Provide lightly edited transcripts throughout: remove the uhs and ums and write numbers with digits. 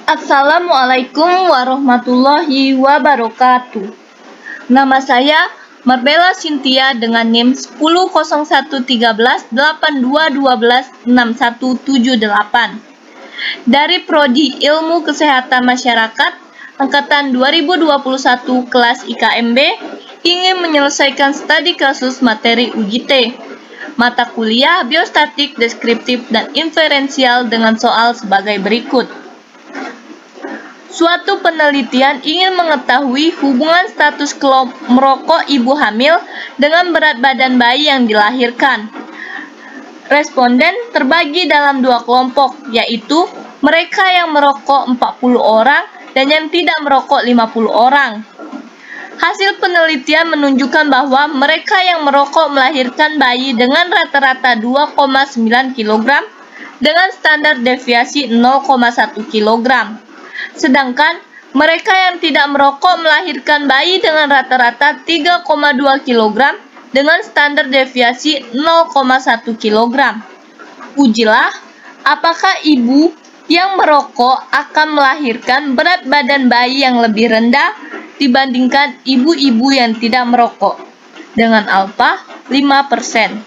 Assalamualaikum warahmatullahi wabarakatuh. Nama saya Marbella Cynthia dengan NIM 10.113.8212.6178 dari Prodi Ilmu Kesehatan Masyarakat Angkatan 2021 kelas IKMB ingin menyelesaikan studi kasus materi UJT mata kuliah biostatik, deskriptif, dan inferensial dengan soal sebagai berikut. Suatu penelitian ingin mengetahui hubungan status merokok ibu hamil dengan berat badan bayi yang dilahirkan. Responden terbagi dalam dua kelompok, yaitu mereka yang merokok 40 orang dan yang tidak merokok 50 orang. Hasil penelitian menunjukkan bahwa mereka yang merokok melahirkan bayi dengan rata-rata 2,9 kg dengan standar deviasi 0,1 kg. Sedangkan mereka yang tidak merokok melahirkan bayi dengan rata-rata 3,2 kg dengan standar deviasi 0,1 kg. Ujilah apakah ibu yang merokok akan melahirkan berat badan bayi yang lebih rendah dibandingkan ibu-ibu yang tidak merokok dengan alfa 5%.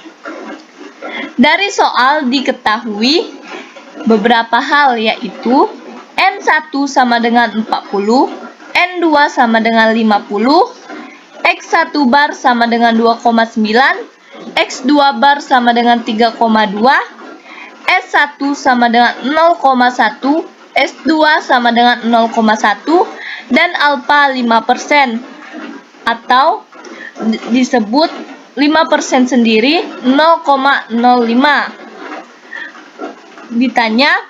Dari soal diketahui beberapa hal, yaitu N1 sama dengan 40, N2 sama dengan 50, X1 bar sama dengan 2,9, X2 bar sama dengan 3,2, S1 sama dengan 0,1, S2 sama dengan 0,1, dan alfa 5%, atau disebut 5% sendiri 0,05. Ditanya,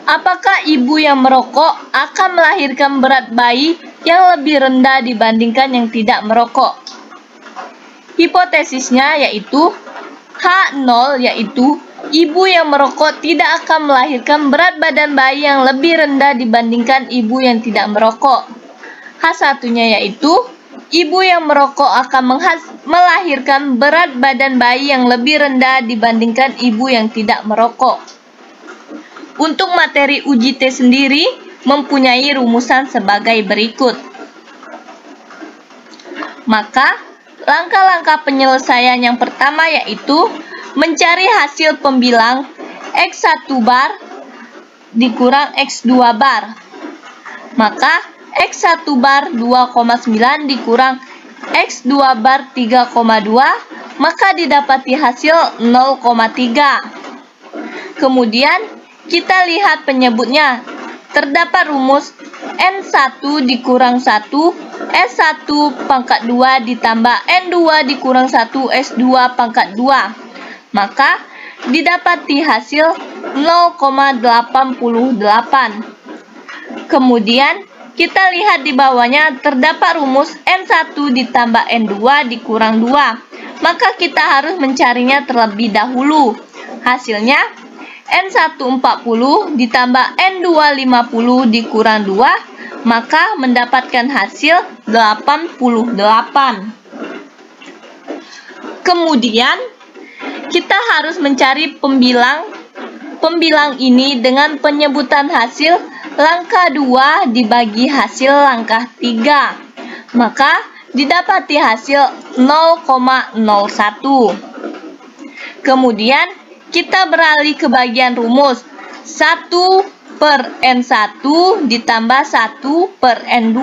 apakah ibu yang merokok akan melahirkan berat bayi yang lebih rendah dibandingkan yang tidak merokok? Hipotesisnya yaitu H0, yaitu ibu yang merokok tidak akan melahirkan berat badan bayi yang lebih rendah dibandingkan ibu yang tidak merokok. H1-nya yaitu ibu yang merokok akan melahirkan berat badan bayi yang lebih rendah dibandingkan ibu yang tidak merokok. Untuk materi UJT sendiri mempunyai rumusan sebagai berikut. Maka, langkah-langkah penyelesaian yang pertama yaitu mencari hasil pembilang X1 bar dikurang X2 bar. Maka, X1 bar 2,9 dikurang X2 bar 3,2, maka didapati hasil 0,3. Kemudian, kita lihat penyebutnya. Terdapat rumus N1 dikurang 1, S1 pangkat 2 ditambah N2 dikurang 1, S2 pangkat 2. Maka, didapati hasil 0,88. Kemudian, kita lihat di bawahnya terdapat rumus N1 ditambah N2 dikurang 2. Maka kita harus mencarinya terlebih dahulu. Hasilnya, N1 40 ditambah N2 50 dikurang 2, maka mendapatkan hasil 88. Kemudian, kita harus mencari pembilang ini dengan penyebutan hasil langkah 2 dibagi hasil langkah 3. Maka, didapati hasil 0,01. Kemudian, kita beralih ke bagian rumus 1 per N1 ditambah 1 per N2.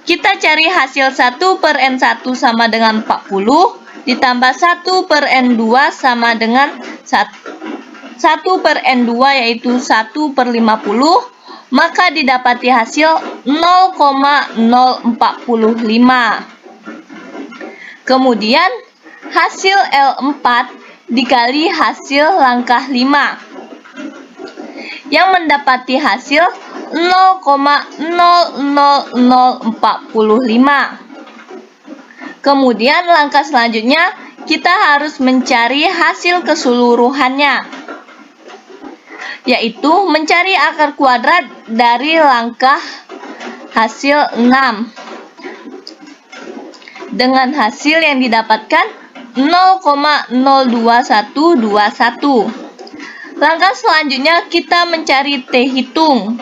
Kita cari hasil 1 per N1 sama dengan 40 ditambah 1 per N2 sama dengan 1 per N2 yaitu 1 per 50, maka didapati hasil 0,045. Kemudian hasil L4 dikali hasil langkah 5 yang mendapati hasil 0,00045. Kemudian langkah selanjutnya kita harus mencari hasil keseluruhannya, yaitu mencari akar kuadrat dari langkah hasil 6 dengan hasil yang didapatkan 0,02121. Langkah selanjutnya kita mencari T hitung.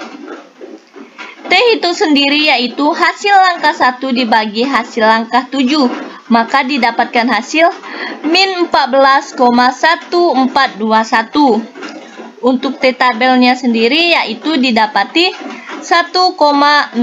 T hitung sendiri yaitu hasil langkah 1 dibagi hasil langkah 7, maka didapatkan hasil min 14,1421. Untuk T tabelnya sendiri yaitu didapati 1,662.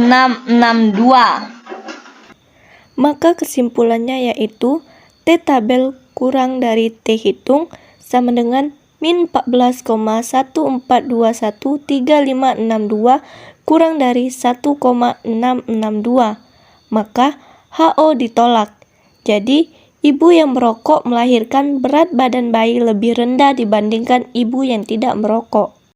Maka kesimpulannya yaitu T tabel kurang dari T hitung sama dengan min 14,14213562 kurang dari 1,662. Maka HO ditolak. Jadi, ibu yang merokok melahirkan berat badan bayi lebih rendah dibandingkan ibu yang tidak merokok.